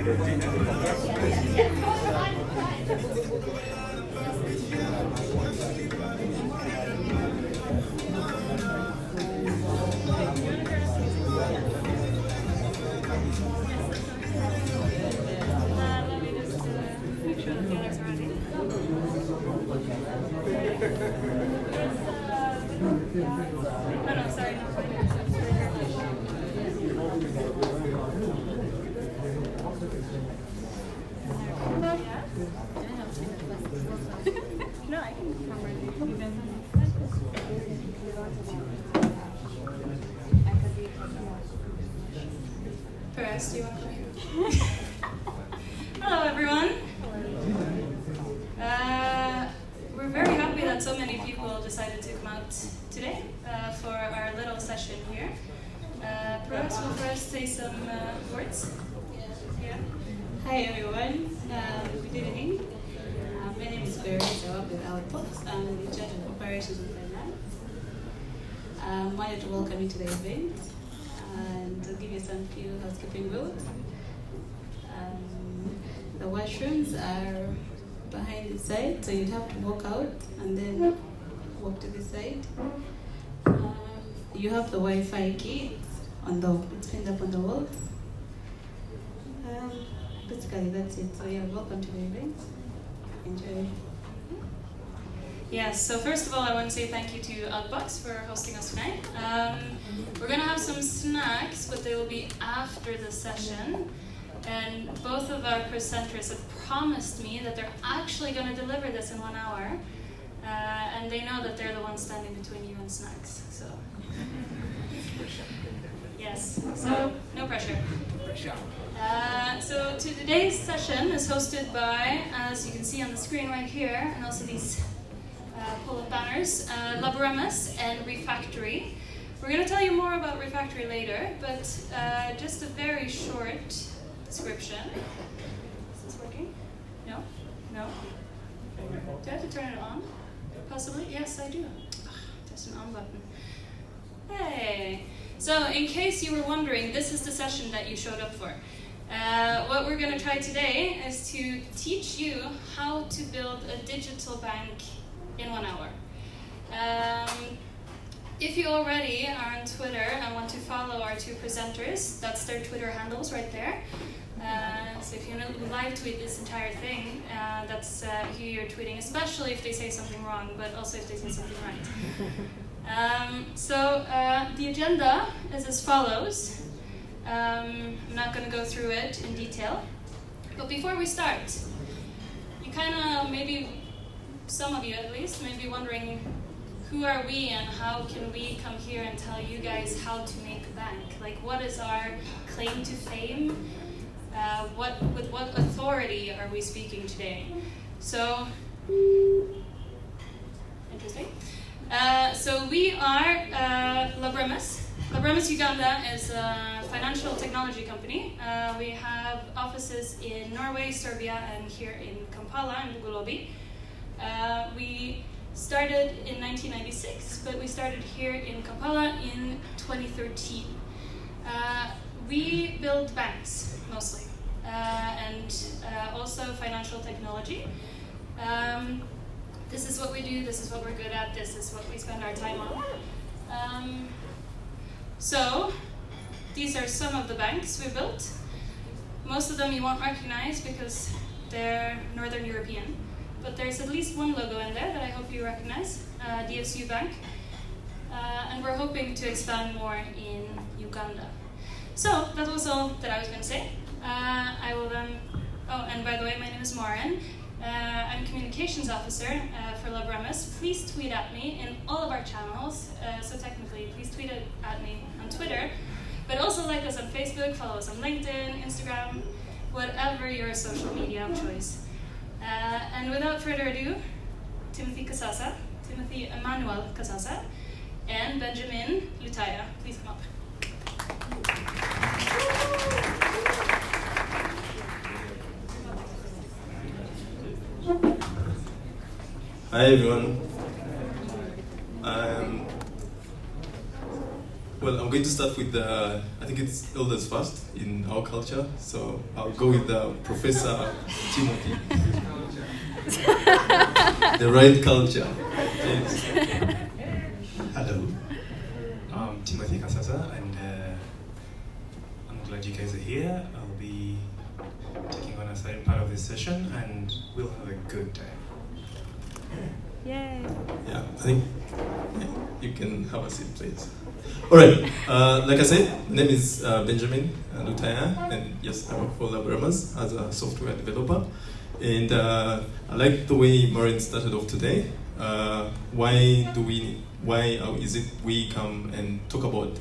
First, do you want to come here? Hello, everyone. We're very happy that so many people decided to come out today for our little session here. Perhaps we'll first say some words. Yeah. Hi, everyone. Good evening. My name is Barry. I work with Outbox. I'm in charge of operations and finance. I wanted to welcome you to the event and to give you some few housekeeping rules. The washrooms are behind the side, so you'd have to walk out and then walk to the side. You have the Wi-Fi key it's pinned up on the walls. Basically, that's it. So yeah, welcome to the event. Enjoy. Yes, so first of all, I want to say thank you to Outbox for hosting us tonight. We're going to have some snacks, but they will be after the session. And both of our presenters have promised me that they're actually going to deliver this in 1 hour. And they know that they're the ones standing between you and snacks. So yes, so no pressure. So today's session is hosted by, as you can see on the screen right here, and also these pull-up banners, Laboremus and Refactory. We're going to tell you more about Refactory later, but just a very short description. Is this working? No? No? Do I have to turn it on? Possibly? Yes, I do. There's an on button. Hey! So, in case you were wondering, this is the session that you showed up for. What we're going to try today is to teach you how to build a digital bank in 1 hour. If you already are on Twitter and want to follow our two presenters, that's their Twitter handles right there. So if you live tweet this entire thing, that's who you're tweeting, especially if they say something wrong, but also if they say something right. So the agenda is as follows. I'm not going to go through it in detail, but before we start, you kind of, maybe some of you at least, may be wondering, who are we and how can we come here and tell you guys how to make a bank? Like, what is our claim to fame? With what authority are we speaking today? So, interesting. So we are Laboremus. Laboremus Uganda is a financial technology company. We have offices in Norway, Serbia, and here in Kampala and Bugulobi. We started in 1996, but we started here in Kampala in 2013. We build banks, mostly, and also financial technology. This is what we do, this is what we're good at, this is what we spend our time on. So, these are some of the banks we built. Most of them you won't recognize because they're Northern European, but there's at least one logo in there that I hope you recognize, DFCU Bank. And we're hoping to expand more in Uganda. So, that was all that I was going to say. I will then, oh, and by the way, my name is Maren. I'm Communications Officer for Laboremus. Please tweet at me in all of our channels. So technically, please tweet at me on Twitter. But also like us on Facebook, follow us on LinkedIn, Instagram, whatever your social media of choice. And without further ado, Kasasa, Emmanuel Kasasa, and Benjamin Lutaaya. Please come up. Hi everyone. well, I'm going to start with the, I think it's elders first in our culture, so I'll go with Professor Timothy. The right culture. Yes. Hello, I'm Timothy Kasasa, and I'm glad you guys are here. I'll be taking on a certain part of this session, and we'll have a good time. Yay! Yeah, I think you can have a seat, please. All right, like I said, my name is Benjamin Lutaaya, and yes, I work for Laboremus as a software developer. And I like the way Maureen started off today. Why is it we come and talk about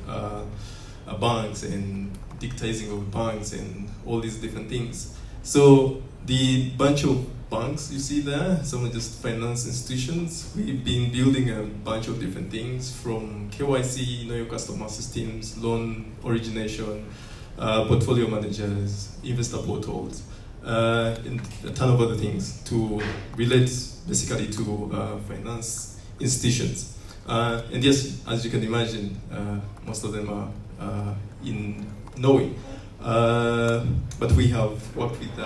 banks and digitizing of banks and all these different things? So the bunch of banks you see there, some are just finance institutions. We've been building a bunch of different things from KYC, know your customer systems, loan origination, portfolio managers, investor portals, and a ton of other things to relate basically to finance institutions. And yes, as you can imagine, most of them are in Norway. But we have worked with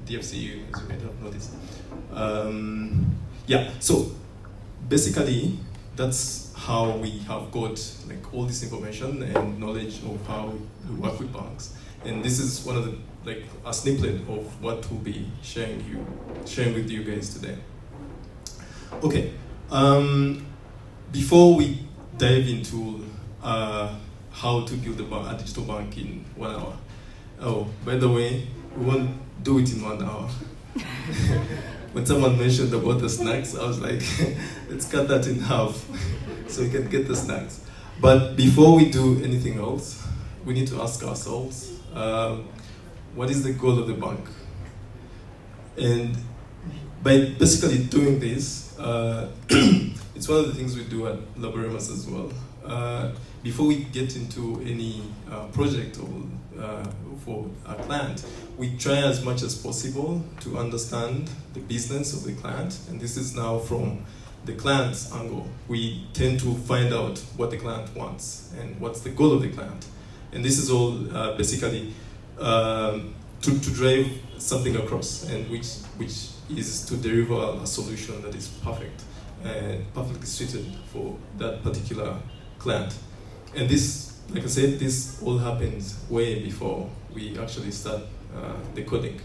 DFCU, as you might have noticed. Yeah, so basically, that's how we have got like all this information and knowledge of how we work with banks. And this is one of the, like a snippet of what we'll be sharing with you guys today. Okay, before we dive into how to build a digital bank in 1 hour. Oh, by the way, we won't do it in 1 hour. When someone mentioned about the snacks, I was like, let's cut that in half so we can get the snacks. But before we do anything else, we need to ask ourselves, what is the goal of the bank? And by basically doing this, it's one of the things we do at Laboremus as well. Before we get into any project or for a client, we try as much as possible to understand the business of the client, and this is now from the client's angle. We tend to find out what the client wants and what's the goal of the client. And this is all basically to drive something across, and which is to deliver a solution that is perfect and perfectly suited for that particular client. And this, like I said, this all happens way before we actually start the coding.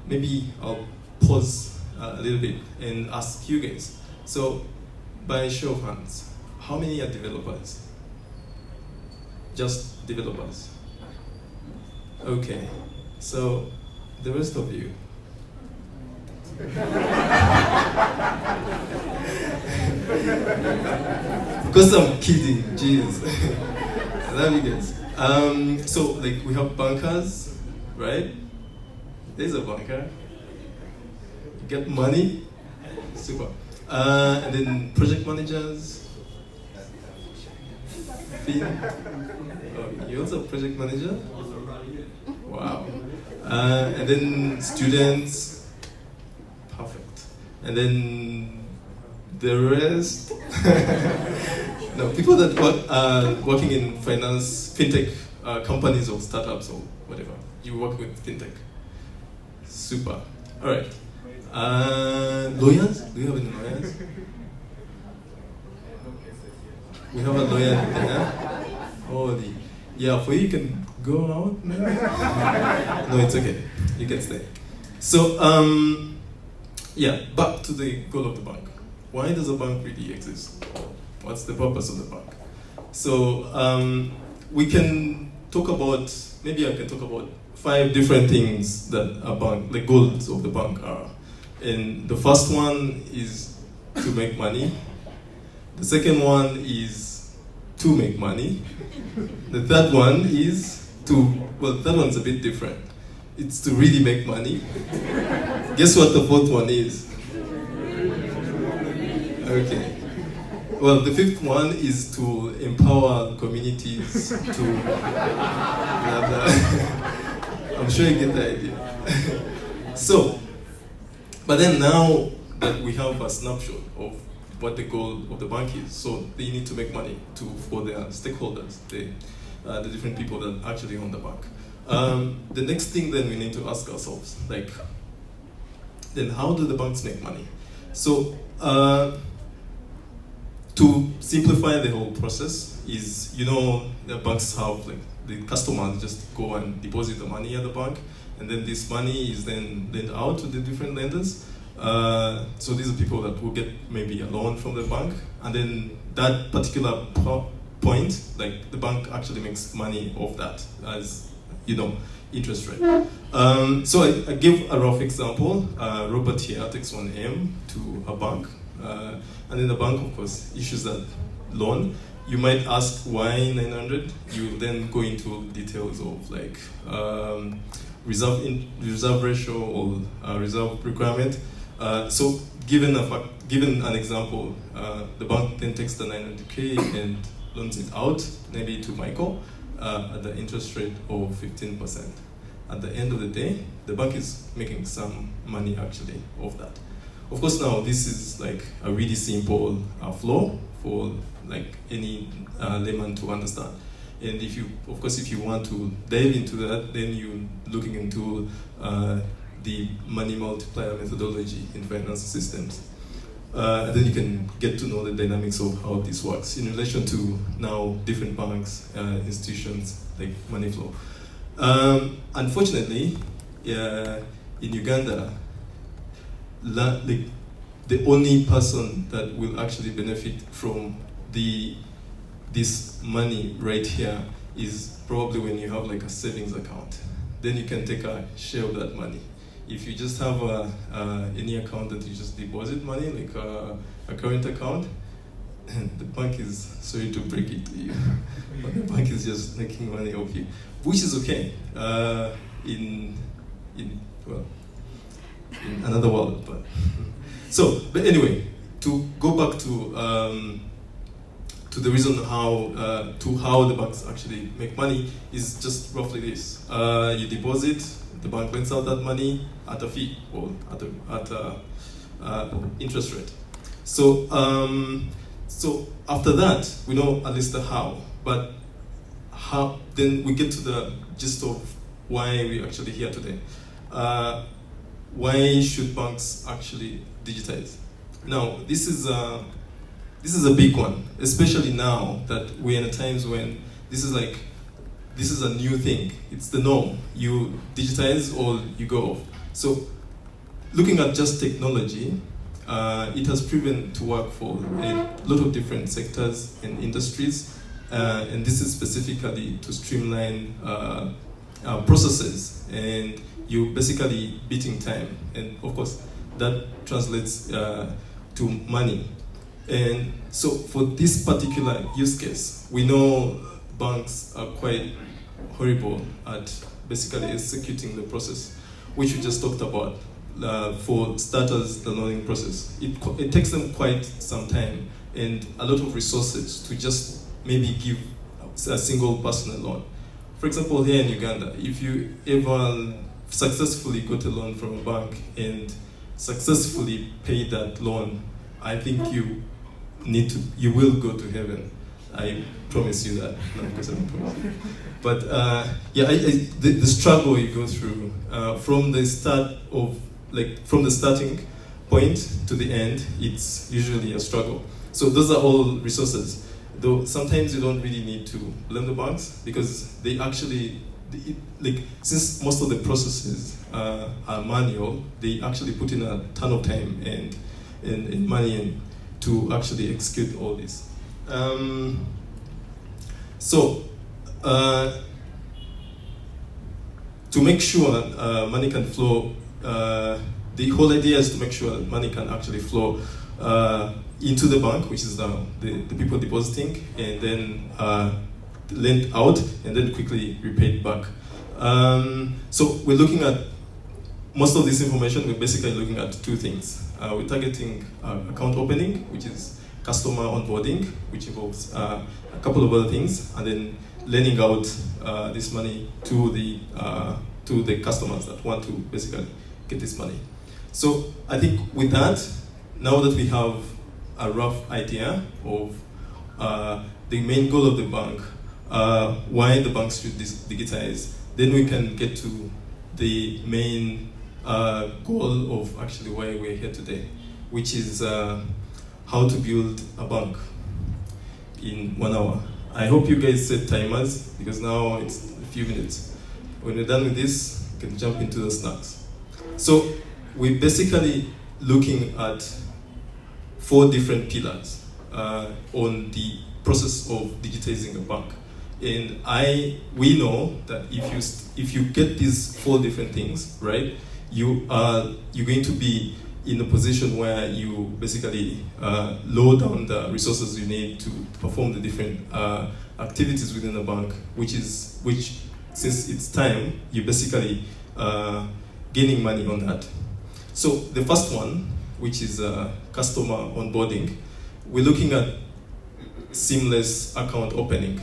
Maybe I'll pause a little bit and ask you guys. So, by show of hands, how many are developers? Just developers. Okay, so the rest of you. Of course I'm kidding, jeez. I love you guys. So like we have bankers, right? There's a banker. You get money, super. And then project managers. Oh, you're also a project manager? Wow. And then students. Perfect. And then the rest. No, people that work working in finance, fintech companies or startups or whatever. You work with fintech. Super. All right. Lawyers? Do you have any lawyers? We have a lawyer there. Holy. Yeah, for you can go out now. No, it's okay. You can stay. So, yeah, back to the goal of the bank. Why does a bank really exist? What's the purpose of the bank? So, we can talk about, maybe I can talk about 5 different things that a bank, the goals of the bank are. And the first one is to make money. The second one is to make money. The third one is well, the third one's a bit different. It's to really make money. Guess what the fourth one is? Okay. Well, the fifth one is to empower communities to... I'm sure you get the idea. So, but then now that we have a snapshot of what the goal of the bank is. So they need to make money for their stakeholders, the different people that actually own the bank. The next thing then we need to ask ourselves, like, then how do the banks make money? So to simplify the whole process is, the banks have, like, the customers just go and deposit the money at the bank, and then this money is then lent out to the different lenders. So these are people that will get maybe a loan from the bank, and then that particular point, like, the bank actually makes money off that as, interest rate. So I give a rough example. Robert here takes 1M to a bank, and then the bank, of course, issues that loan. You might ask why 900. You then go into details of, like, reserve ratio or reserve requirement. So given an example, the bank then takes the 900K and loans it out, maybe to Michael, at the interest rate of 15%. At the end of the day, the bank is making some money actually off that. Of course, now this is like a really simple flow for, like, any layman to understand. And if you want to dive into that, then you're looking into the money multiplier methodology in finance systems. And then you can get to know the dynamics of how this works in relation to now different banks, institutions, like money flow. Unfortunately, in Uganda, like, the only person that will actually benefit from this money right here is probably when you have, like, a savings account. Then you can take a share of that money. If you just have any account that you just deposit money, like a current account, the bank is sorry to break it to you, but the bank is just making money off you, which is okay in another world. But anyway, to go back to the reason how the banks actually make money is just roughly this: you deposit. The bank lends out that money at a fee or at a interest rate. So after that, we know at least the how. But how? Then we get to the gist of why we're actually here today. Why should banks actually digitize? Now, this is a big one, especially now that we're in times when this is a new thing. It's the norm. You digitize or you go off. So looking at just technology, it has proven to work for a lot of different sectors and industries. And this is specifically to streamline processes. And you're basically beating time. And of course, that translates to money. And so for this particular use case, we know banks are quite horrible at basically executing the process, which we just talked about. For starters, the learning process. It takes them quite some time and a lot of resources to just maybe give a single person a loan. For example, here in Uganda, if you ever successfully got a loan from a bank and successfully paid that loan, I think you will go to heaven. I promise you that, not because I don't promise you. But the struggle you go through from the starting point to the end, it's usually a struggle. So those are all resources. Though sometimes you don't really need to blame the banks because they actually, since most of the processes are manual, they actually put in a ton of time and money in to actually execute all this. To make sure that money can flow, the whole idea is to make sure that money can actually flow into the bank, which is the people depositing, and then lent out, and then quickly repaid back. So we're looking at most of this information. We're basically looking at two things. We're targeting account opening, which is customer onboarding, which involves a couple of other things, and then lending out this money to the customers that want to basically get this money. So I think with that, now that we have a rough idea of the main goal of the bank, why the bank should digitize, then we can get to the main goal of actually why we're here today, which is how to build a bank in 1 hour. I hope you guys set timers, because now it's a few minutes. When we're done with this, we can jump into the snacks. So we're basically looking at 4 different pillars on the process of digitizing a bank. And we know that if you get these 4 different things right, you're going to be in a position where you basically load down the resources you need to perform the different activities within the bank, which since it's time, you're basically gaining money on that. So the first one, which is customer onboarding, we're looking at seamless account opening.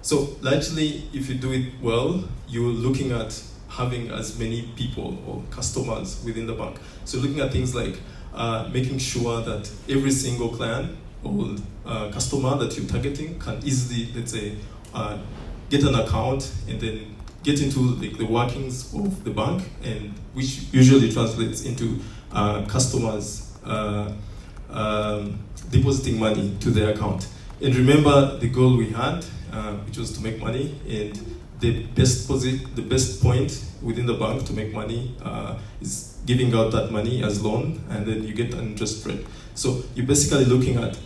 So largely, if you do it well, you're looking at having as many people or customers within the bank. So looking at things like making sure that every single client or customer that you're targeting can easily, let's say, get an account and then get into the workings of the bank, and which usually translates into customers depositing money to their account. And remember the goal we had, which was to make money, and the best point within the bank to make money is giving out that money as loan, and then you get an interest rate. So you're basically looking at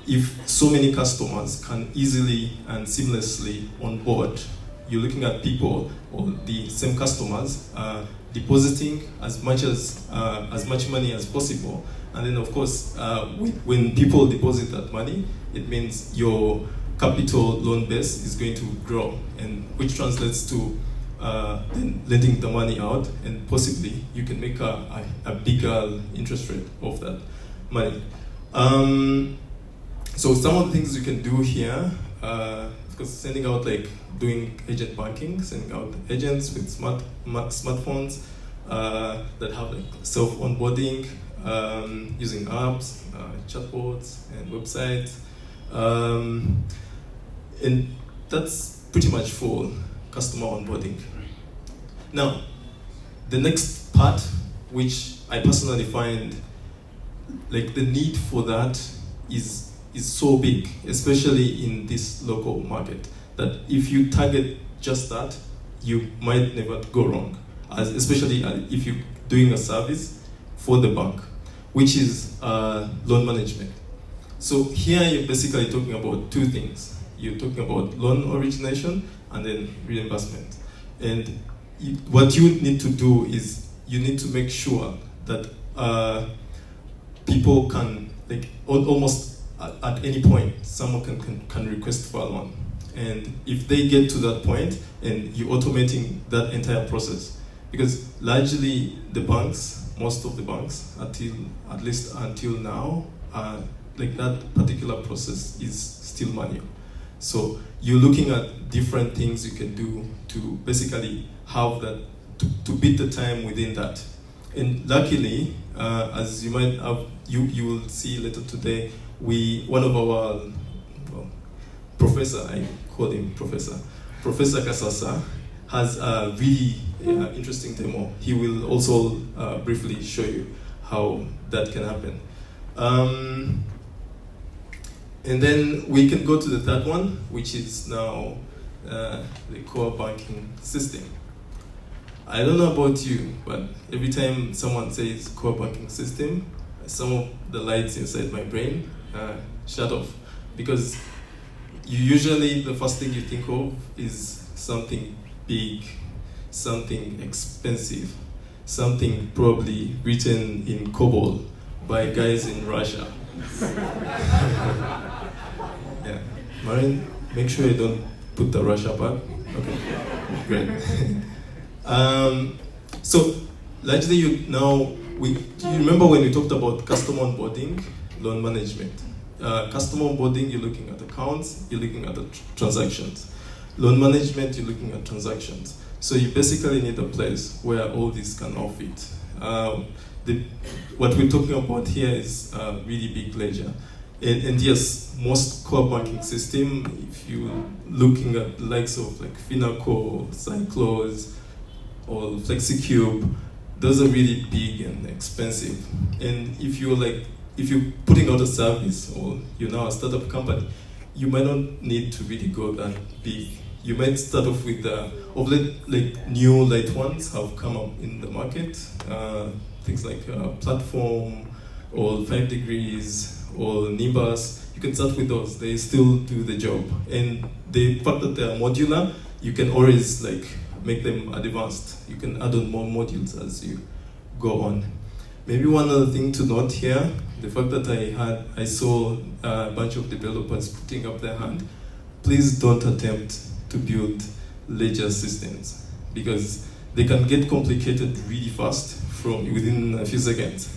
if so many customers can easily and seamlessly onboard, you're looking at people or the same customers depositing as much money as possible. And then of course, when people deposit that money, it means your capital loan base is going to grow, and which translates to then lending the money out, and possibly you can make a bigger interest rate of that money. So some of the things you can do here, because sending out, like doing agent banking, sending out agents with smartphones that have like self-onboarding, using apps, chatbots, and websites. And that's pretty much for customer onboarding. Now, the next part, which I personally find like the need for that is so big, especially in this local market, that if you target just that, you might never go wrong, especially if you're doing a service for the bank, which is loan management. So here you're basically talking about 2 things. You're talking about loan origination and then reimbursement. And what you need to do is you need to make sure that people can, like almost at any point, someone can request for a loan. And if they get to that point, and you're automating that entire process, because largely the banks, most of the banks, at least until now, like that particular process is still manual. So you're looking at different things you can do to basically have that, to beat the time within that. And luckily, as you might have, you will see later today, one of our professor, I call him Professor Kasasa, has a really interesting demo. He will also briefly show you how that can happen. And then we can go to the third one, which is now the core banking system. I don't know about you, but every time someone says core banking system, some of the lights inside my brain shut off, because usually the first thing you think of is something big, something expensive, something probably written in COBOL by guys in Russia. Yeah, Marin, make sure you don't put the Russia back. Okay, great. So largely you remember when we talked about customer onboarding, loan management. Customer onboarding, you're looking at accounts, you're looking at the transactions. Loan management, you're looking at transactions. So you basically need a place where all these can all fit. what we're talking about here is a really big ledger. And yes, most core banking system, if you're looking at the likes of like Finacle, Cyclose, or FlexiCube, those are really big and expensive. And if you're putting out a service or you're now a startup company, you might not need to really go that big. You might start off with new light ones have come up in the market, things like Platform or 5 Degrees or Nimbus. You can start with those. They still do the job. And the fact that they are modular, you can always make them advanced. You can add on more modules as you go on. Maybe one other thing to note here, the fact that I saw a bunch of developers putting up their hand. Please don't attempt to build ledger systems because they can get complicated really fast from within a few seconds.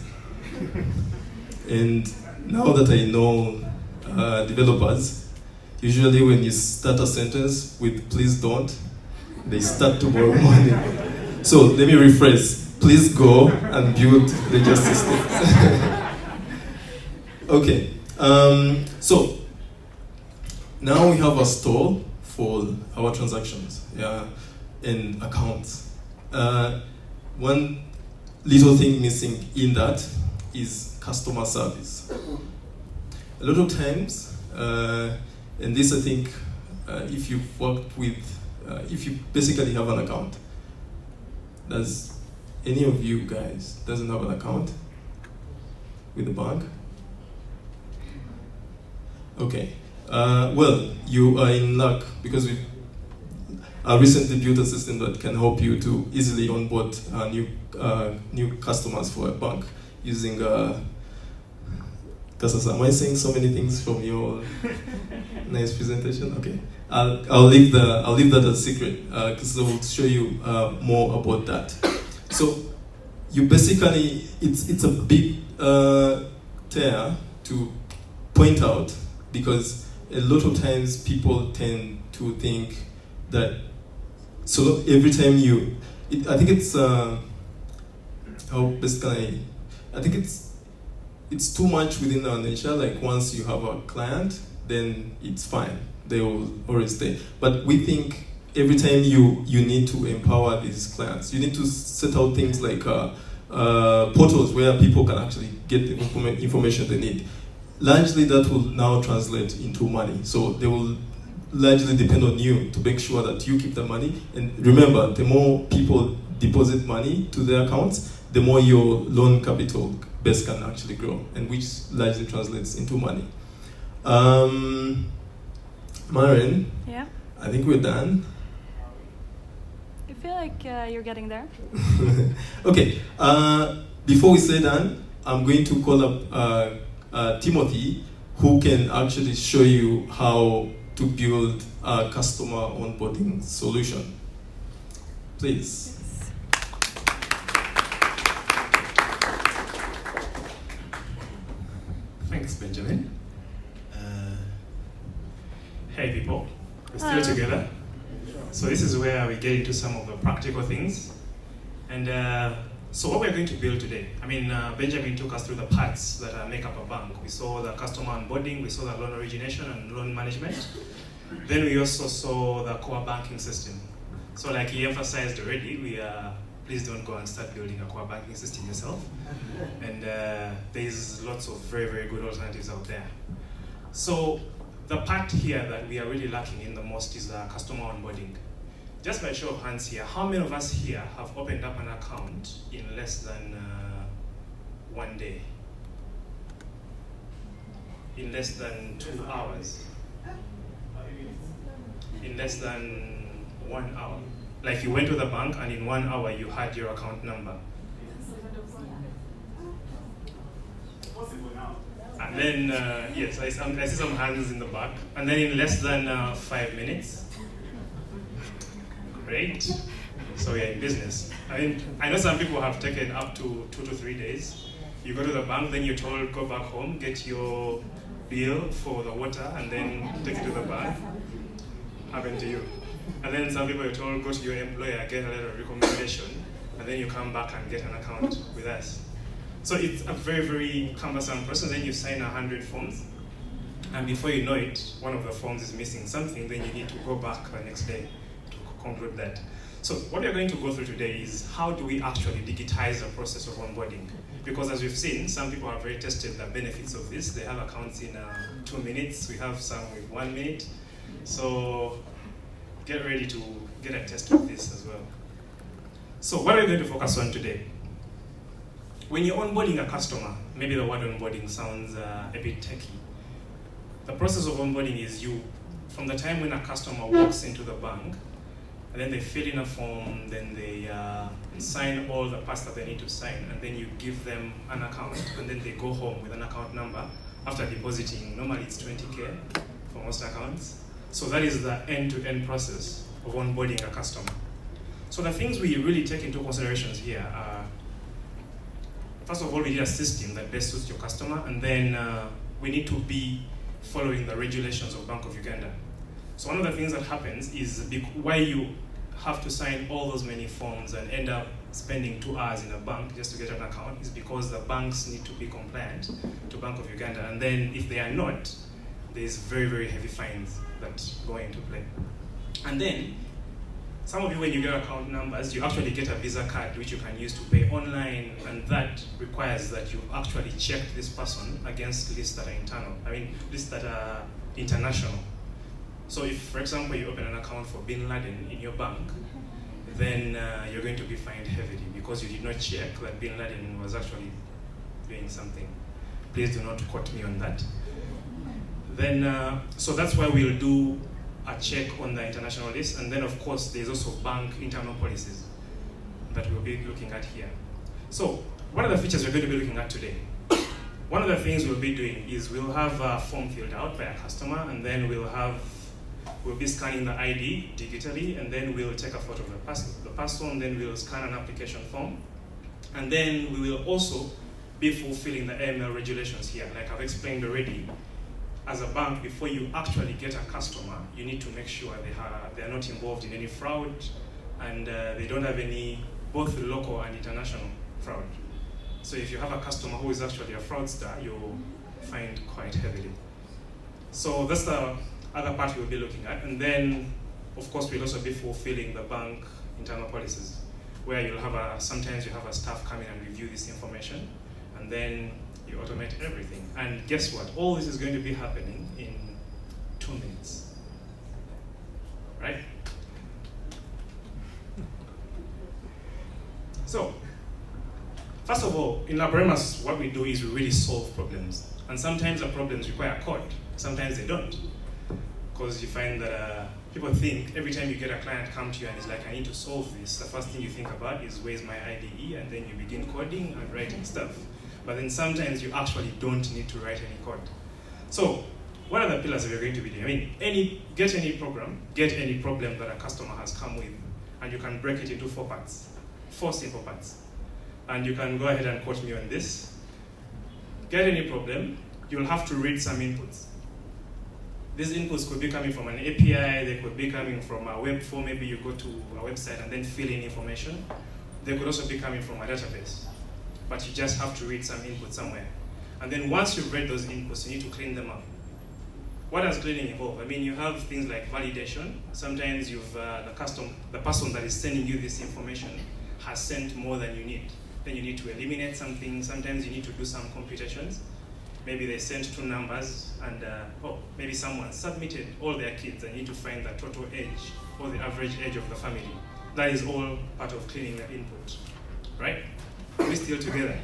And now that I know developers, usually when you start a sentence with please don't, they start tomorrow morning. So let me rephrase. Please go and build ledger systems. Okay. So now we have a store for our transactions, and accounts. One little thing missing in that is customer service. A lot of times, and this I think, if you've worked with, if you basically have an account, does any of you guys doesn't have an account with the bank? Okay. Well, you are in luck because we recently built a system that can help you to easily onboard new customers for a bank using Kasasa. Am I saying so many things from your nice presentation? Okay, I'll leave that as secret because I will show you more about that. So you basically it's a big tear to point out because a lot of times people tend to think that so every time I think it's how best can I think it's too much within our nature. Like once you have a client, then it's fine. They will always stay. But we think every time you need to empower these clients, you need to set out things like portals where people can actually get the information they need. Largely that will now translate into money. So they will largely depend on you to make sure that you keep the money. And remember, the more people deposit money to their accounts, the more your loan capital base can actually grow, and which largely translates into money. Maren, yeah? I think we're done. I feel like you're getting there. Okay, before we say done, I'm going to call up Timothy, who can actually show you how to build a customer onboarding solution. Please. Thanks, Benjamin. Hey people, we're still together. So this is where we get into some of the practical things. And so what we're going to build today, Benjamin took us through the parts that make up a bank. We saw the customer onboarding, we saw the loan origination and loan management. Then we also saw the core banking system. So like he emphasized already, please don't go and start building a core banking system yourself. And there's lots of very, very good alternatives out there. So the part here that we are really lacking in the most is customer onboarding. Just by show of hands here, how many of us here have opened up an account in less than 1 day? In less than 2 hours? In less than 1 hour? Like you went to the bank and in 1 hour you had your account number. And then, yes, I see some hands in the back. And then in less than 5 minutes. Great. So we are in business. I know some people have taken up to 2 to 3 days. You go to the bank, then you're told, go back home, get your bill for the water, and then take it to the bank. Happened to you. And then some people are told, go to your employer, get a letter of recommendation, and then you come back and get an account with us. So it's a very, very cumbersome process. Then you sign 100 forms, and before you know it, one of the forms is missing something, then you need to go back the next day to conclude that. So what we're going to go through today is how do we actually digitize the process of onboarding? Because as we've seen, some people have already tested the benefits of this. They have accounts in 2 minutes. We have some with 1 minute. So get ready to get a test of this as well. So what are we going to focus on today? When you're onboarding a customer, maybe the word onboarding sounds a bit techy. The process of onboarding is from the time when a customer walks into the bank, and then they fill in a form, then they sign all the parts that they need to sign, and then you give them an account, and then they go home with an account number after depositing. Normally it's 20K for most accounts. So that is the end-to-end process of onboarding a customer. So the things we really take into considerations here are, first of all, we need a system that best suits your customer, and then we need to be following the regulations of Bank of Uganda. So one of the things that happens is why you have to sign all those many forms and end up spending 2 hours in a bank just to get an account is because the banks need to be compliant to Bank of Uganda. And then if they are not, there's very, very heavy fines that go into play. And then some of you, when you get account numbers, you actually get a Visa card which you can use to pay online, and that requires that you actually check this person against lists that are internal. I mean, lists that are international. So if, for example, you open an account for Bin Laden in your bank, then you're going to be fined heavily because you did not check that Bin Laden was actually doing something. Please do not quote me on that. Then, so that's why we'll do a check on the international list, and then of course there's also bank internal policies that we'll be looking at here. So what are the features we're going to be looking at today? One of the things we'll be doing is we'll have a form filled out by a customer, and then we'll be scanning the ID digitally, and then we'll take a photo of the person, then we'll scan an application form, and then we will also be fulfilling the AML regulations here. Like I've explained already, as a bank, before you actually get a customer, you need to make sure they are not involved in any fraud, and they don't have any, both local and international fraud. So if you have a customer who is actually a fraudster, you'll find quite heavily. So that's the other part we'll be looking at. And then, of course, we'll also be fulfilling the bank internal policies, where you'll have sometimes you have a staff come in and review this information, and then you automate everything. And guess what? All this is going to be happening in 2 minutes, right? So, first of all, in Laboremus, what we do is we really solve problems. And sometimes the problems require code, sometimes they don't. Because you find that people think every time you get a client come to you and is like, I need to solve this, the first thing you think about is where's my IDE, and then you begin coding and writing stuff. But then sometimes you actually don't need to write any code. So what are the pillars that we're going to be doing? I mean, get any problem that a customer has come with, and you can break it into 4 parts, 4 simple parts. And you can go ahead and quote me on this. Get any problem, you'll have to read some inputs. These inputs could be coming from an API, they could be coming from a web form, maybe you go to a website and then fill in information. They could also be coming from a database. But you just have to read some input somewhere. And then once you've read those inputs, you need to clean them up. What does cleaning involve? I mean, you have things like validation. Sometimes the person that is sending you this information has sent more than you need. Then you need to eliminate something. Sometimes you need to do some computations. Maybe they sent 2 numbers, and maybe someone submitted all their kids, and you need to find the total age or the average age of the family. That is all part of cleaning the input, right? Are we still together?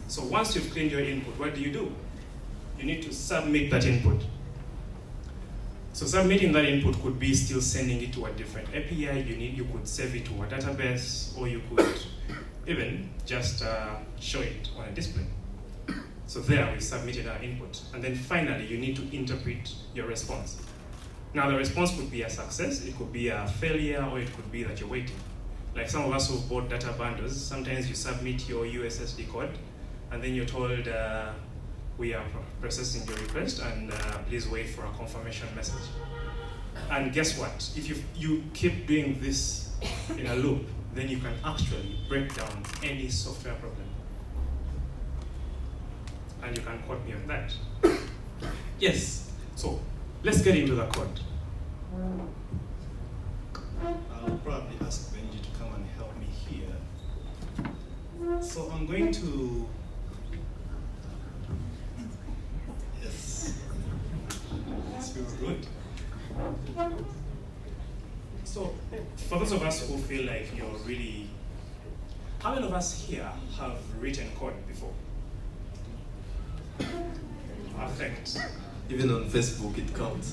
So once you've cleaned your input, what do? You need to submit that input. So submitting that input could be still sending it to a different API. You could save it to a database, or you could even just show it on a display. So there we submitted our input. And then finally, you need to interpret your response. Now the response could be a success, it could be a failure, or it could be that you're waiting. Like some of us who've bought data bundles, sometimes you submit your USSD code, and then you're told, we are processing your request, and please wait for a confirmation message. And guess what? If you keep doing this in a loop, then you can actually break down any software problem. and you can quote me on that. Yes, so let's get into the code. I'll probably ask Benji to come and help me here. So I'm going to, yes, this feels good. So for those of us who feel like you're really, how many of us here have written code before? Perfect. Even on Facebook, it counts.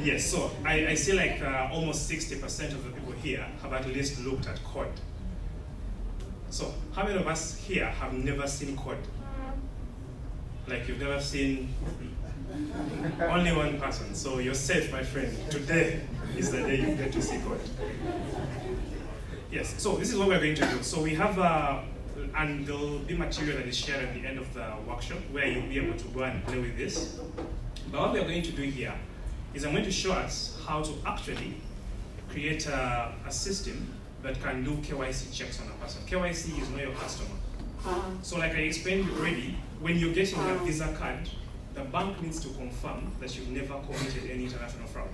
Yes, so I see like almost 60% of the people here have at least looked at code. So how many of us here have never seen code? Like you've never seen only one person. So you're safe, my friend. Today is the day you get to see code. Yes, so this is what we're going to do. So we have, and there'll be material that is shared at the end of the workshop where you'll be able to go and play with this. But what we're going to do here is I'm going to show us how to actually create a system that can do KYC checks on a person. KYC is know your customer. So like I explained already, when you're getting a Visa card, the bank needs to confirm that you've never committed any international fraud.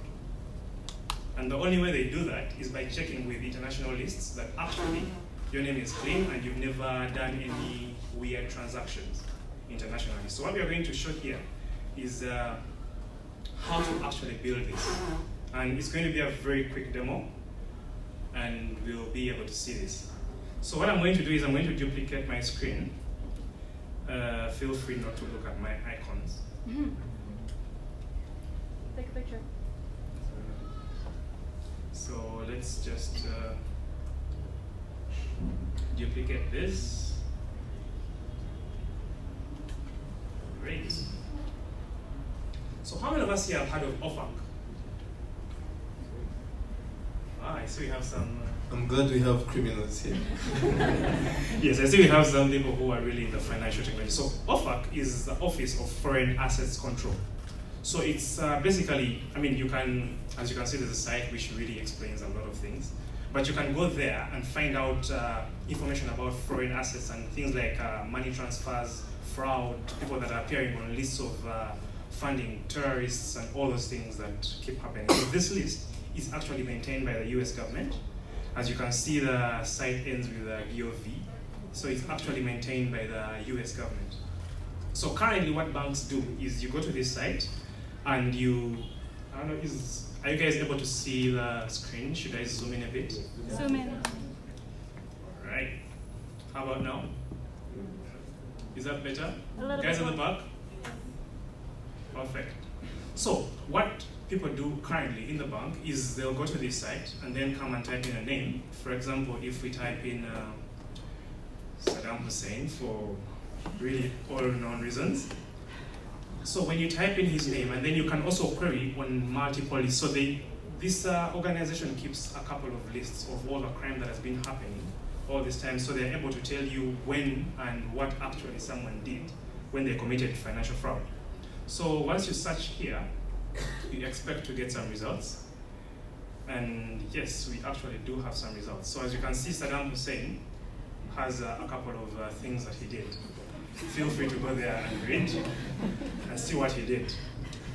And the only way they do that is by checking with international lists that actually your name is clean and you've never done any weird transactions internationally. So what we are going to show here is how to actually build this. And it's going to be a very quick demo, and we'll be able to see this. So what I'm going to do is I'm going to duplicate my screen. Feel free not to look at my icons. Take a picture. So let's just duplicate this. Great. So how many of us here have heard of OFAC? I see we have some. I'm glad we have criminals here. Yes, I see we have some people who are really in the financial technology. So OFAC is the Office of Foreign Assets Control. So it's basically, I mean, you can, as you can see, there's a site which really explains a lot of things. But you can go there and find out information about foreign assets and things like money transfers, fraud, people that are appearing on lists of funding terrorists and all those things that keep happening. So this list is actually maintained by the US government. As you can see, the site ends with a .gov. So it's actually maintained by the US government. So currently what banks do is you go to this site and you, I don't know, are you guys able to see the screen? Should I zoom in a bit? Zoom in. All right. How about now? Is that better? A little Guys bit at the more. back? Perfect. So what people do currently in the bank is they'll go to this site and then come and type in a name. For example, if we type in Saddam Hussein for really all-known reasons. So when you type in his name, and then you can also query on multiple lists. So this organization keeps a couple of lists of all the crime that has been happening all this time. So they're able to tell you when and what actually someone did when they committed financial fraud. So once you search here, you expect to get some results. And yes, we actually do have some results. So as you can see, Saddam Hussein has a couple of things that he did. Feel free to go there and read and see what he did.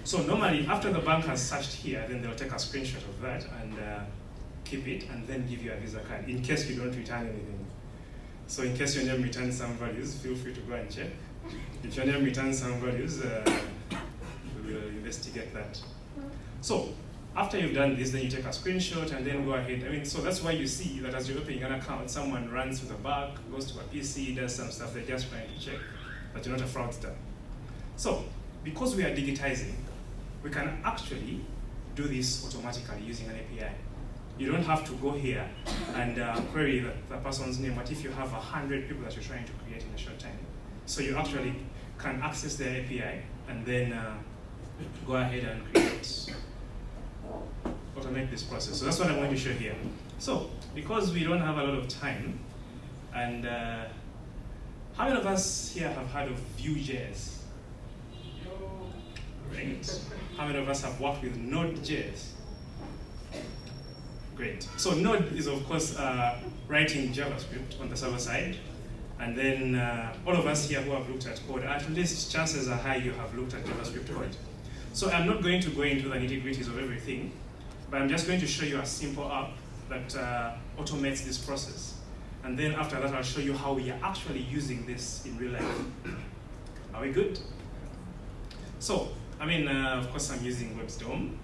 So normally, after the bank has searched here, then they'll take a screenshot of that and keep it and then give you a Visa card in case you don't return anything. So in case your name returns some values, feel free to go and check. If your name returns some values, we will investigate that. So after you've done this, then you take a screenshot and then go ahead. I mean, so that's why you see that as you're opening an account, someone runs to the back, goes to a PC, does some stuff, they're just trying to check that you're not a fraudster. So because we are digitizing, we can actually do this automatically using an API. You don't have to go here and query the person's name, but if you have 100 people that you're trying to create in a short time. So you actually can access their API and then go ahead and automate this process. So that's what I'm going to show here. So because we don't have a lot of time, and how many of us here have heard of Vue.js? Great. How many of us have worked with Node.js? Great. So Node is, of course, writing JavaScript on the server side, And then all of us here who have looked at code, at least chances are high you have looked at JavaScript code. So I'm not going to go into the nitty-gritties of everything, but I'm just going to show you a simple app that automates this process. And then after that, I'll show you how we are actually using this in real life. Are we good? So, I mean, of course, I'm using WebStorm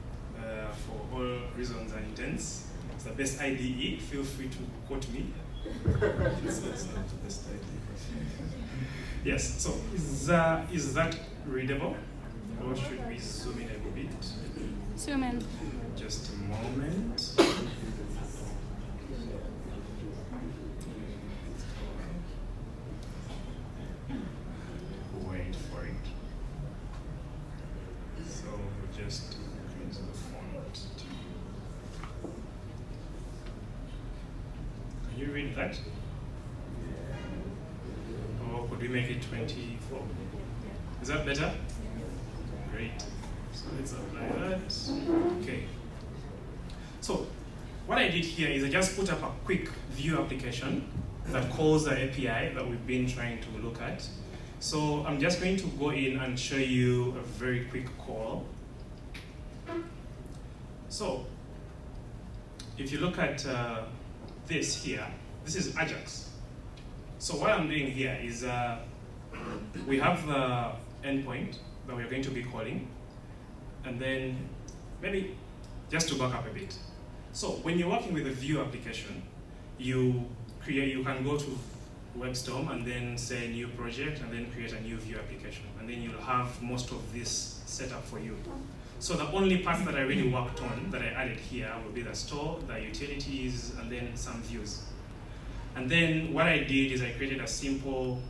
for all reasons and intents. It's the best IDE. Feel free to quote me. It's not the best idea. Yes, so is that readable? Or should we zoom in a bit? Zoom in. Just a moment. Wait for it. So just increase the font. Can you read that? Or could we make it 24? Is that better? Great. So let's apply that. Okay. So what I did here is I just put up a quick view application that calls the API that we've been trying to look at. So I'm just going to go in and show you a very quick call. So if you look at this here, this is Ajax. So what I'm doing here is we have the endpoint that we're going to be calling, and then maybe just to back up a bit. So when you're working with a view application, you can go to WebStorm and then say new project and then create a new view application, and then you'll have most of this set up for you. So the only part that I really worked on that I added here will be the store, the utilities, and then some views. And then what I did is I created a simple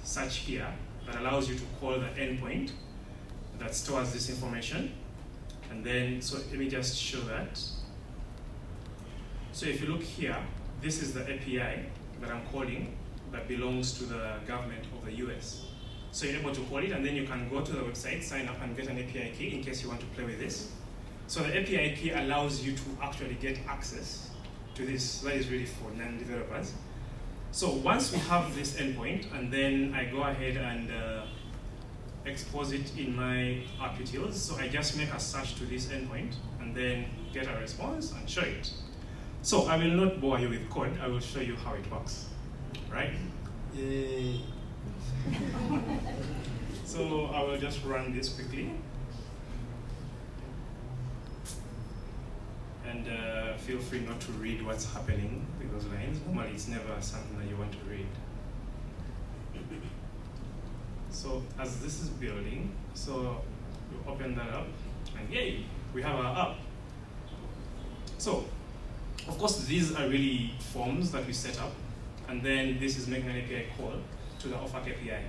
search here that allows you to call the endpoint that stores this information. And then, so let me just show that. So if you look here, this is the API that I'm calling that belongs to the government of the US. So you're able to call it, and then you can go to the website, sign up, and get an API key in case you want to play with this. So the API key allows you to actually get access to this. That is really for non-developers. So once we have this endpoint, and then I go ahead and expose it in my app utils. So I just make a search to this endpoint, and then get a response and show it. So I will not bore you with code. I will show you how it works, right? Yay. So I will just run this quickly. And feel free not to read what's happening with those lines. Normally it's never something that you want to read. So as this is building, so you open that up, and yay, we have our app. So, of course, these are really forms that we set up, and then this is making an API call to the OFAC API.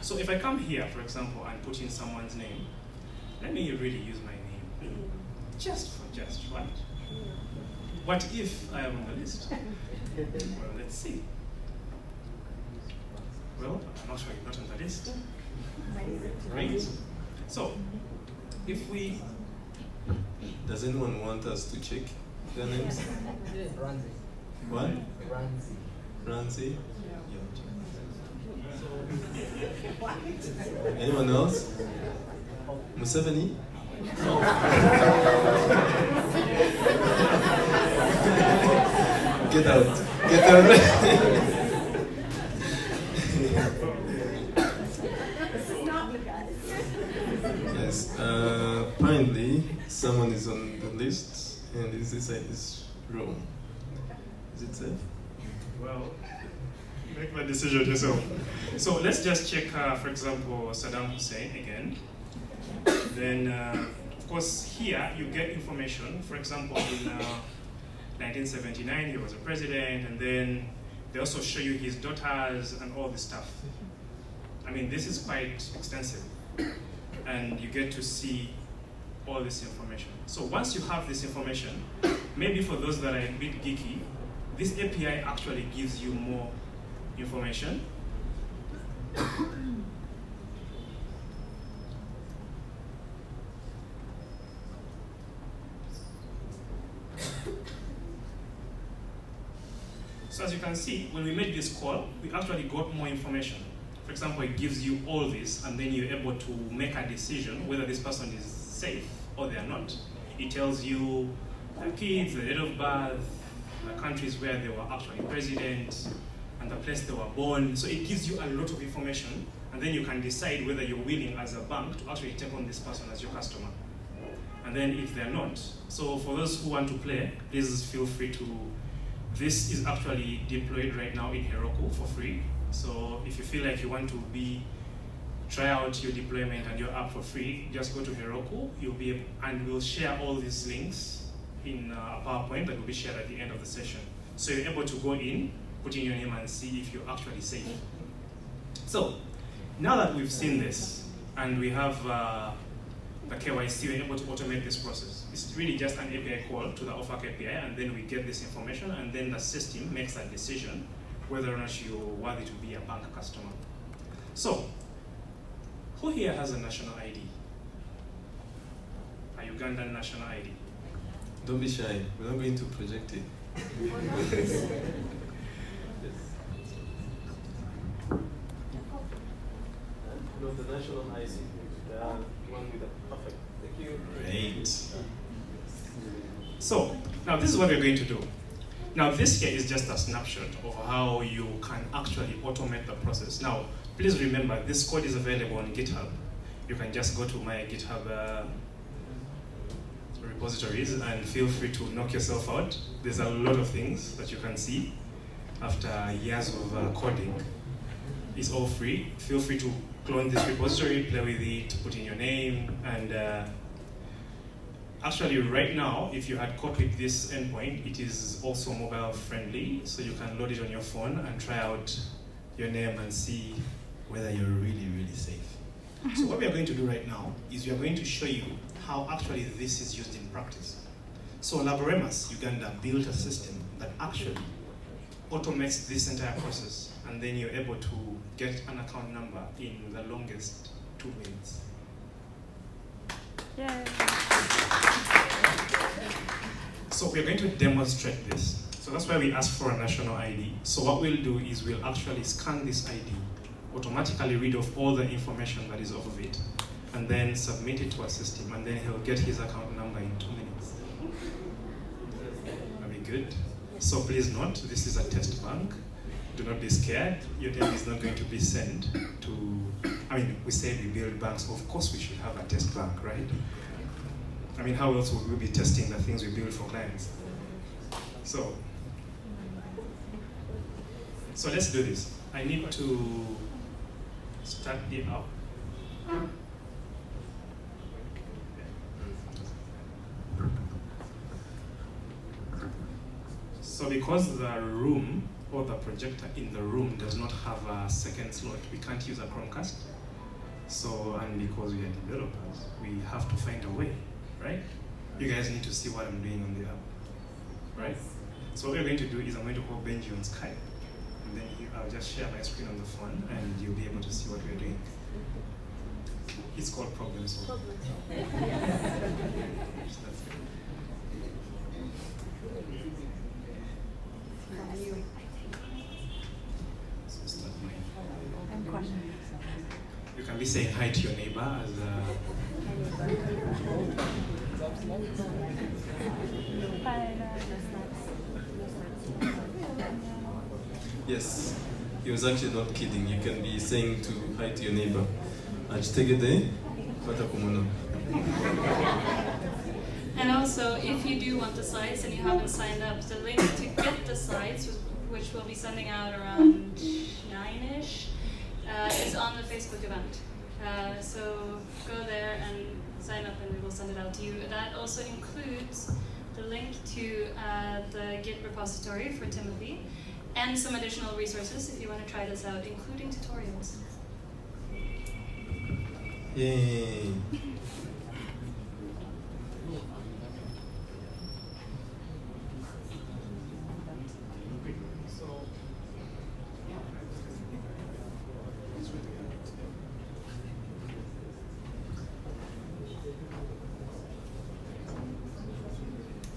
So if I come here, for example, and put in someone's name, let me really use my name. Just right? What if I am on the list? Well, let's see. Well, I'm not sure you're not on the list. Right? So, if we... Does anyone want us to check their names? What? Ranzi? Anyone else? Museveni? Get out. Get out. Yes. Apparently, someone is on the list, and this is wrong. Is it safe? Well, make that decision yourself. So let's just check, for example, Saddam Hussein again. Then, of course, here you get information. For example, in 1979, he was a president, and then they also show you his daughters and all this stuff. I mean, this is quite extensive, and you get to see all this information. So once you have this information, maybe for those that are a bit geeky, this API actually gives you more information. So as you can see, when we made this call, we actually got more information. For example, it gives you all this, and then you're able to make a decision whether this person is safe or they are not. It tells you the kids, the date of birth, the countries where they were actually president, and the place they were born. So it gives you a lot of information, and then you can decide whether you're willing as a bank to actually take on this person as your customer. And then if they're not, so for those who want to play, please feel free to, this is actually deployed right now in Heroku for free. So if you feel like you want to try out your deployment and your app for free, just go to Heroku, and we'll share all these links in a PowerPoint that will be shared at the end of the session. So you're able to go in, put in your name and see if you're actually safe. So now that we've seen this, and we have the KYC, we're able to automate this process. It's really just an API call to the OFAC API, and then we get this information, and then the system makes a decision whether or not you're worthy to be a bank customer. So, who here has a national ID? A Ugandan national ID? Don't be shy. We're not going to project it. No, the national ID. The one with the perfect. Thank you. Great. So, now this is what we're going to do. Now this here is just a snapshot of how you can actually automate the process. Now, please remember, this code is available on GitHub. You can just go to my GitHub repositories and feel free to knock yourself out. There's a lot of things that you can see after years of coding. It's all free. Feel free to clone this repository, play with it, put in your name, and actually right now, if you had copied this endpoint, it is also mobile friendly, so you can load it on your phone and try out your name and see whether you're really, really safe. So what we are going to do right now is we are going to show you how actually this is used in practice. So Laboremus Uganda built a system that actually automates this entire process, and then you're able to get an account number in the longest 2 minutes. Yay. So we're going to demonstrate this. So that's why we ask for a national ID. So what we'll do is we'll actually scan this ID, automatically read off all the information that is off of it, and then submit it to our system, and then he'll get his account number in 2 minutes. Are we good? So please note, this is a test bank. Do not be scared. Your data is not going to be sent to, we say we build banks, so of course we should have a test bank, right? How else would we be testing the things we build for clients? So let's do this. I need to start the app. So because the room or the projector in the room does not have a second slot, we can't use a Chromecast. So, and because we are developers, we have to find a way, right? You guys need to see what I'm doing on the app, right? So what we're going to do is I'm going to call Benji on Skype, and then I'll just share my screen on the phone, and you'll be able to see what we're doing. It's called problem solving. You can be saying hi to your neighbor as Yes, he was actually not kidding. You can be saying hi to your neighbor. And also, if you do want the sites and you haven't signed up, the link to get the sites, which we'll be sending out around 9-ish, is on the Facebook event. So go there and sign up and we will send it out to you. That also includes the link to the Git repository for Timothy and some additional resources if you want to try this out, including tutorials. Yay!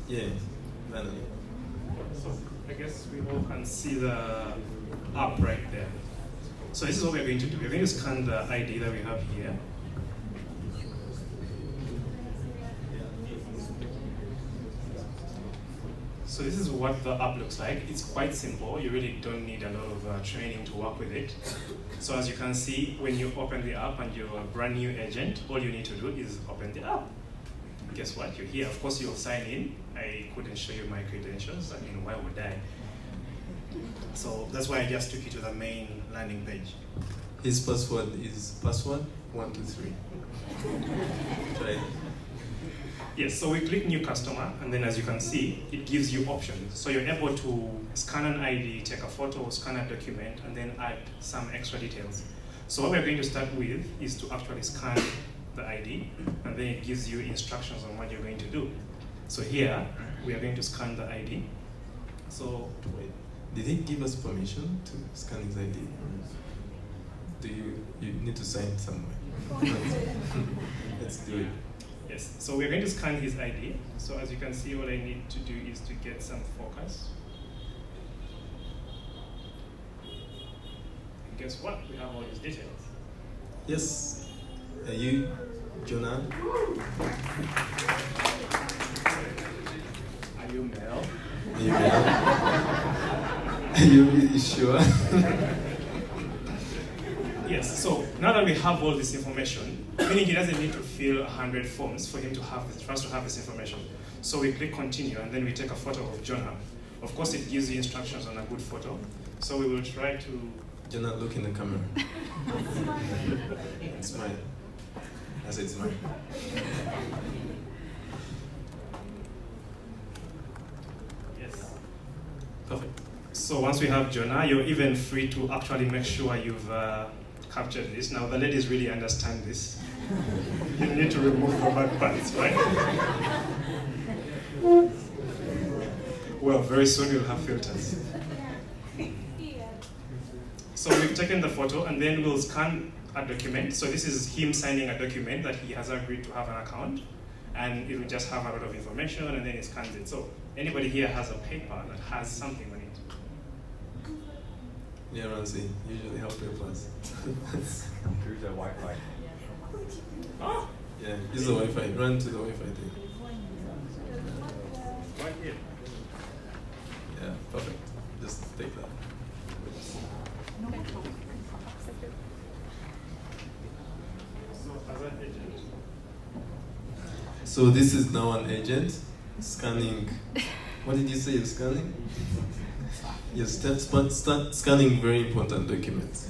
Yeah, finally. So I guess we all can see the app right there. So this is what we're going to do. We're going to scan the ID that we have here. So this is what the app looks like. It's quite simple. You really don't need a lot of training to work with it. So as you can see, when you open the app and you're a brand new agent, all you need to do is open the app. Guess what? You're here. Of course, you'll sign in. I couldn't show you my credentials. I mean, why would I? So that's why I just took you to the main landing page. His password is password 123. Try it. Yes, so we click new customer, and then as you can see, it gives you options. So you're able to scan an ID, take a photo, scan a document, and then add some extra details. So what we're going to start with is to actually scan the ID, and then it gives you instructions on what you're going to do. So here, we are going to scan the ID. So, wait, did he give us permission to scan his ID? Do you need to sign somewhere? Let's do it. Yes, so we're going to scan his ID. So as you can see, all I need to do is to get some focus. And guess what? We have all his details. Yes. Are you Jonah? Are you Mel? Are you Mel? Are you really sure? Yes, so now that we have all this information, meaning he doesn't need to fill 100 forms for him to have this, for us to have this information. So we click continue, and then we take a photo of Jonah. Of course, it gives you instructions on a good photo. So we will try to... Jonah, look in the camera. Smile. I said smile. Yes. Perfect. So once we have Jonah, you're even free to actually make sure you've captured this. Now the ladies really understand this. You need to remove the bad parts, right? Well, very soon you'll have filters. So we've taken the photo, and then we'll scan a document. So this is him signing a document that he has agreed to have an account, and it will just have a lot of information, and then it scans it. So anybody here has a paper that has something on it? Yeah, Ramsey, usually help papers. Here's that Wi-Fi. Oh, Yeah, use the Wi-Fi. Run to the Wi-Fi thing. right here. Yeah, perfect. Just take that. So as an agent. So this is now an agent scanning. What did you say you're scanning? Yes, start scanning very important documents.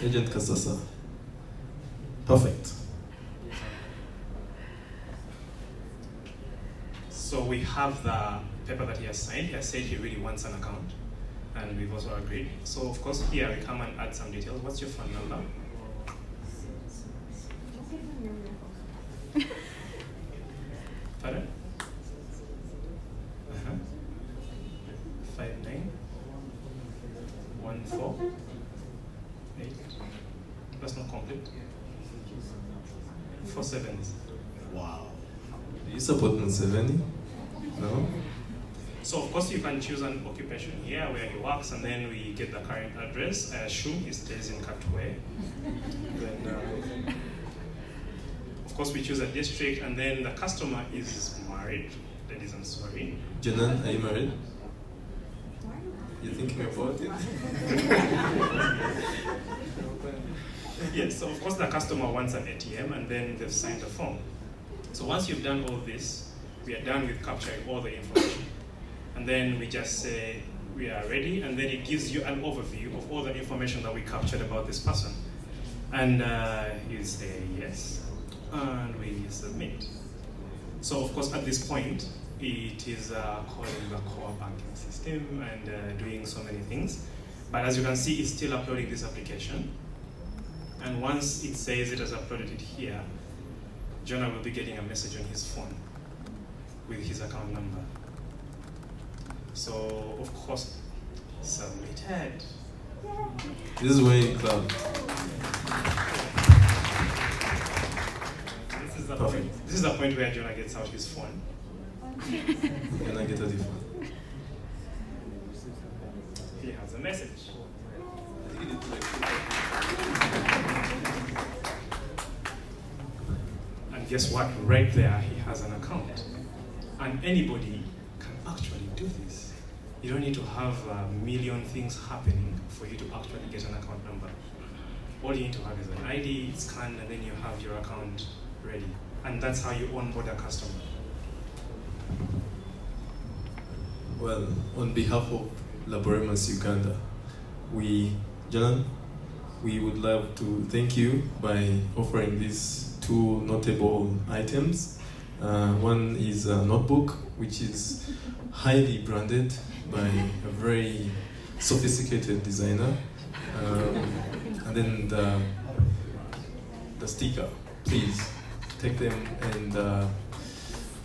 Agent Kasasa. Perfect. So we have the paper that he has signed. He has said he really wants an account, and we've also agreed. So of course here we come and add some details. What's your phone number? Pardon? 59148. That's not complete. 4 sevens. Wow. Do you support Museveni? No? So of course you can choose an occupation here where he works, and then we get the current address. I assume he stays in Katwe. Then, of course we choose a district, and then the customer is married. Ladies, I'm sorry. Janan, are you married? You thinking about it? Yes, so of course the customer wants an ATM, and then they've signed a form. So once you've done all this, we are done with capturing all the information. And then we just say we are ready, and then it gives you an overview of all the information that we captured about this person. And you say yes, and we submit. So of course at this point, it is calling the core banking system and doing so many things. But as you can see, it's still uploading this application. And once it says it has uploaded it here, Jonah will be getting a message on his phone with his account number. So, of course, submitted. This is where you clap. This is the point where Jonah gets out his phone. Can I get a different? guess what? Right there, he has an account. And anybody can actually do this. You don't need to have a million things happening for you to actually get an account number. All you need to have is an ID, scan, and then you have your account ready. And that's how you onboard a customer. Well, on behalf of Laboremus Uganda, John, we would love to thank you by offering these two notable items. One is a notebook, which is highly branded by a very sophisticated designer. And then the sticker. Please take them, and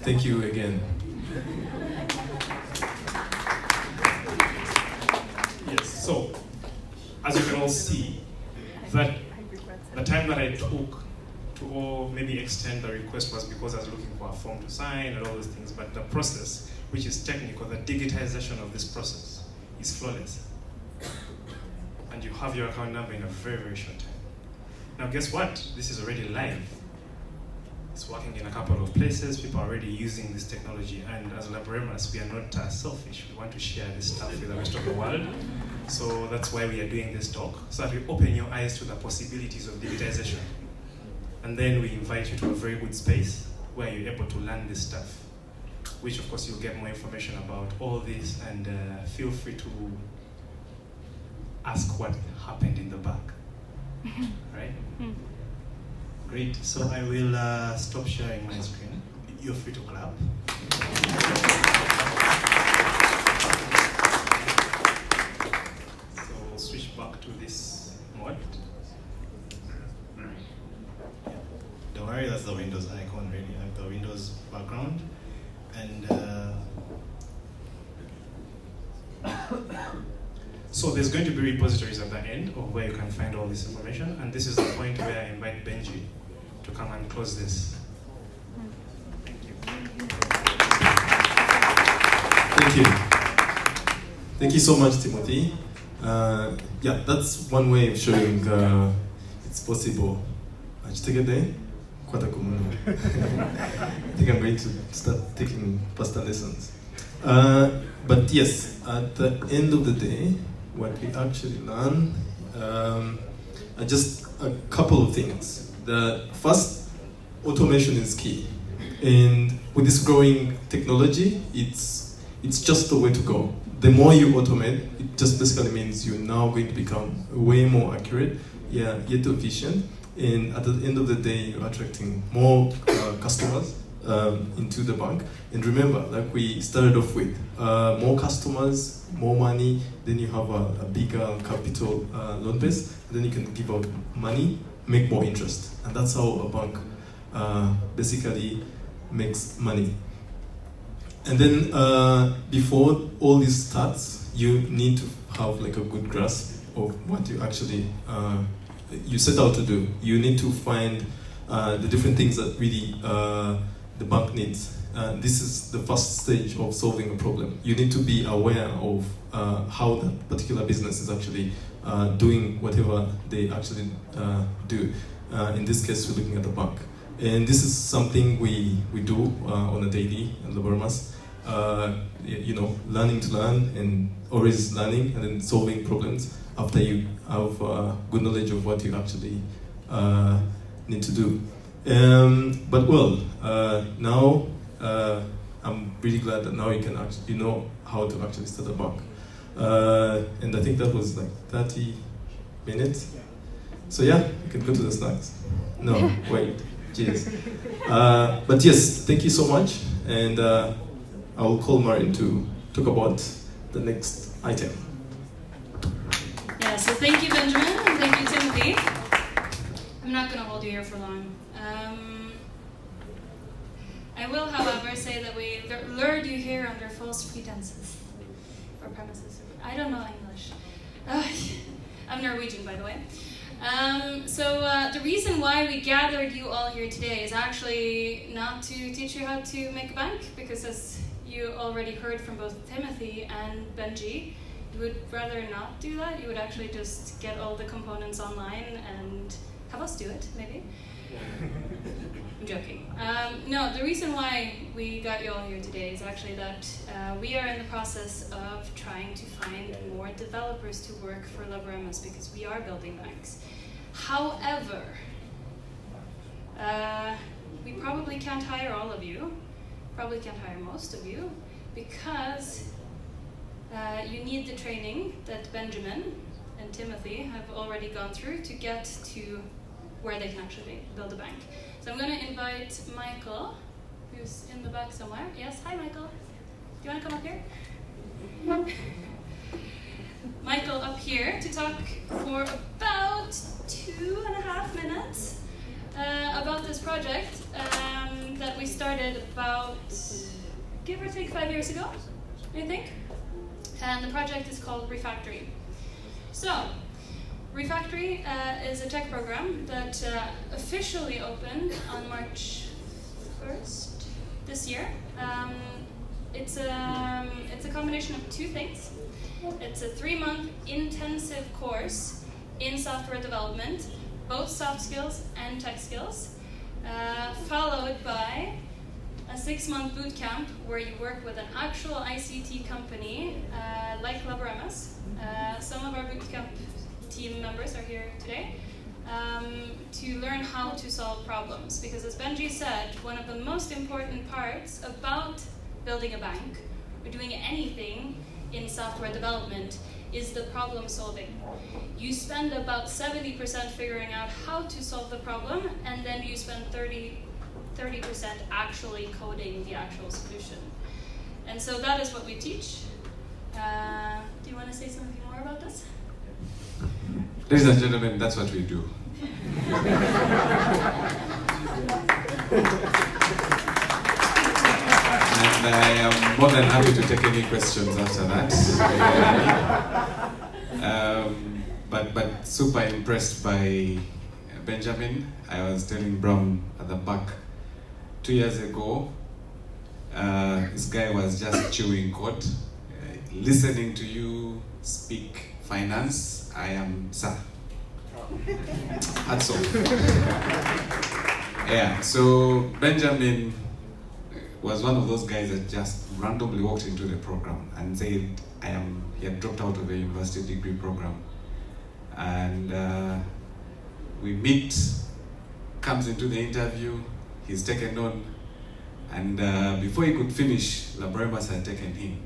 thank you again. Yes, so as you can all see, that the time that I took to all maybe extend the request was because I was looking for a form to sign and all those things, but the process, which is technical, the digitization of this process is flawless. And you have your account number in a very, very short time. Now guess what? This is already live. It's working in a couple of places. People are already using this technology, and as Laboremus, we are not selfish. We want to share this stuff with the rest of the world. So that's why we are doing this talk, so that we open your eyes to the possibilities of digitization. And then we invite you to a very good space where you're able to learn this stuff, which of course you'll get more information about all this, and feel free to ask what happened in the back. Right? Great. So I will stop sharing my screen. You're free to clap. So we'll switch back to this mode. Don't worry, that's the Windows icon, really, like the Windows background. And so there's going to be repositories at the end of where you can find all this information, and this is the point where I invite Benji to come and close this. Thank you. Thank you. Thank you so much, Timothy. Yeah, that's one way of showing it's possible. I think I'm going to start taking pasta lessons. But yes, at the end of the day, what we actually learn are just a couple of things. The first, automation is key. And with this growing technology, it's just the way to go. The more you automate, it just basically means you're now going to become way more accurate, yet efficient. And at the end of the day, you're attracting more customers into the bank. And remember, like we started off with, more customers, more money, then you have a bigger capital loan base, then you can give out money, make more interest. And that's how a bank basically makes money. And then before all this starts, you need to have like a good grasp of what you actually you set out to do. You need to find the different things that really the bank needs. This is the first stage of solving a problem. You need to be aware of how that particular business is actually doing whatever they actually do. In this case, we're looking at the bank. And this is something we do on a daily at Laboremus. You know, learning to learn and always learning and then solving problems after you have good knowledge of what you actually need to do. But well, now I'm really glad that now you can actually, you know how to actually start a bank. And I think that was like 30 minutes. So yeah, you can go to the slides. No, wait, cheers. But yes, thank you so much. And I will call Marin to talk about the next item. Yeah, so thank you, Benjamin, and thank you, Timothy. I'm not going to hold you here for long. I will, however, say that we lured you here under false pretenses or premises. I don't know English. I'm Norwegian, by the way. So the reason why we gathered you all here today is actually not to teach you how to make a bank, because as you already heard from both Timothy and Benji, you would rather not do that. You would actually just get all the components online and have us do it, maybe. I'm joking. No, the reason why we got you all here today is actually that we are in the process of trying to find more developers to work for Laboremus because we are building banks. However, we probably can't hire all of you, probably can't hire most of you, because you need the training that Benjamin and Timothy have already gone through to get to where they can actually build a bank. So I'm going to invite Michael, who's in the back somewhere. Yes, hi Michael. Do you want to come up here? Michael up here to talk for about 2.5 minutes about this project that we started about, give or take, 5 years ago, I think. And the project is called Refactory. So, Refactory is a tech program that officially opened on March 1st this year. It's a combination of two things. It's a 3-month intensive course in software development, both soft skills and tech skills, followed by a 6-month boot camp where you work with an actual ICT company like Laboremus. Some of our boot camp team members are here today to learn how to solve problems. Because as Benji said, one of the most important parts about building a bank or doing anything in software development is the problem solving. You spend about 70% figuring out how to solve the problem, and then you spend 30% actually coding the actual solution. And so that is what we teach. Do you want to say something more about this? Ladies and gentlemen, that's what we do. And I am more than happy to take any questions after that. But super impressed by Benjamin. I was telling Bram at the back, 2 years ago, this guy was just chewing code, listening to you speak finance. I am, sir. Hats off. Yeah, so Benjamin was one of those guys that just randomly walked into the program and said, he had dropped out of a university degree program. And we meet, comes into the interview, he's taken on, and before he could finish, Laboremus had taken him.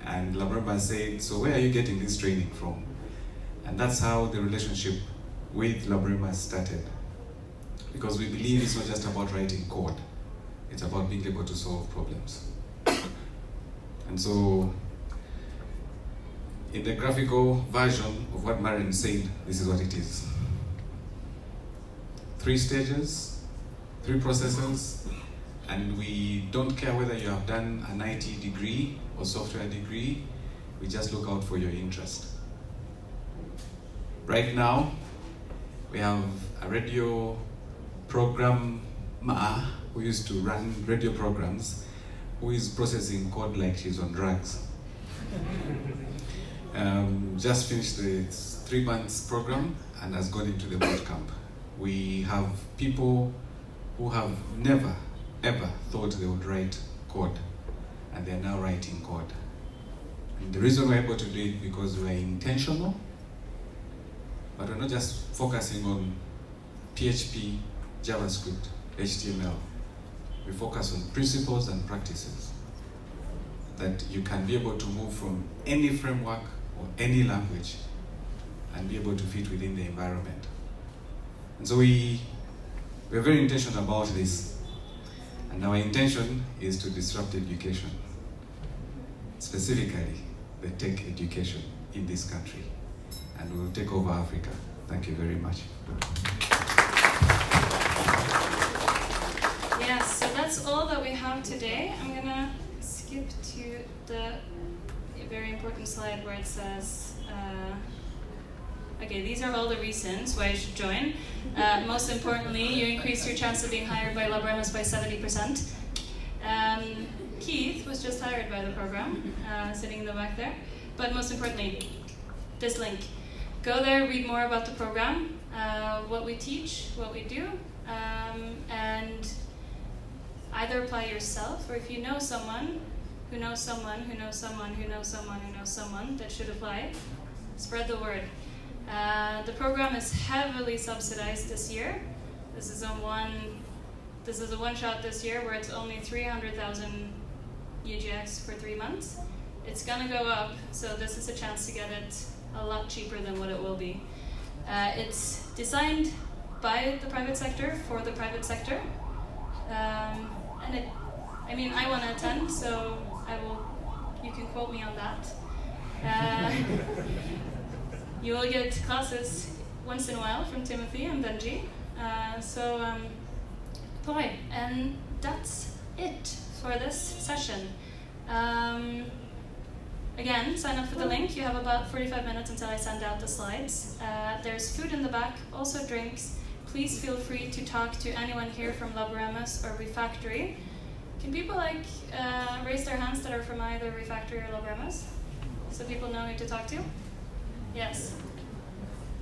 And Laboremus said, so where are you getting this training from? And that's how the relationship with Laboremus started. Because we believe it's not just about writing code, it's about being able to solve problems. And so, in the graphical version of what Maren said, this is what it is. 3 stages, 3 processes, and we don't care whether you have done an IT degree or software degree, we just look out for your interest. Right now, we have a radio programmer who used to run radio programs, who is processing code like she's on drugs. Just finished the 3 months program and has gone into the boot camp. We have people who have never, ever thought they would write code, and they're now writing code. And the reason we're able to do it because we're intentional, but we're not just focusing on PHP, JavaScript, HTML. We focus on principles and practices that you can be able to move from any framework or any language and be able to fit within the environment. And so we're very intentional about this. And our intention is to disrupt education, specifically the tech education in this country. And we'll take over Africa. Thank you very much. Yes, so that's all that we have today. I'm gonna skip to the very important slide where it says, okay, these are all the reasons why you should join. Most importantly, you increase your chance of being hired by Laboremus by 70%. Keith was just hired by the program, sitting in the back there. But most importantly, this link. Go there, read more about the program, what we teach, what we do, and either apply yourself, or if you know someone who knows someone who knows someone who knows someone who knows someone that should apply, spread the word. The program is heavily subsidized this year. This is a one-shot this year where it's only 300,000 UGX for 3 months. It's gonna go up, so this is a chance to get it a lot cheaper than what it will be. It's designed by the private sector for the private sector, and I want to attend, so you can quote me on that. You will get classes once in a while from Timothy and Benji, apply, and that's it for this session. Again, sign up for the link. You have about 45 minutes until I send out the slides. There's food in the back, also drinks. Please feel free to talk to anyone here from Laboremus or Refactory. Can people raise their hands that are from either Refactory or Laboremus, so people know who to talk to? Yes.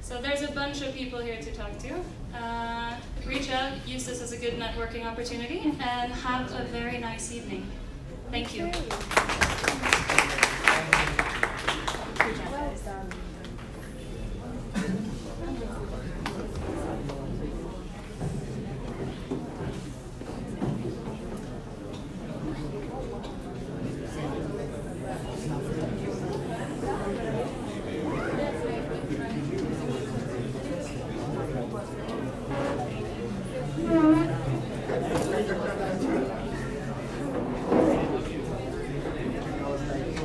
So there's a bunch of people here to talk to. Reach out, use this as a good networking opportunity, and have a very nice evening. Thank you. Well done.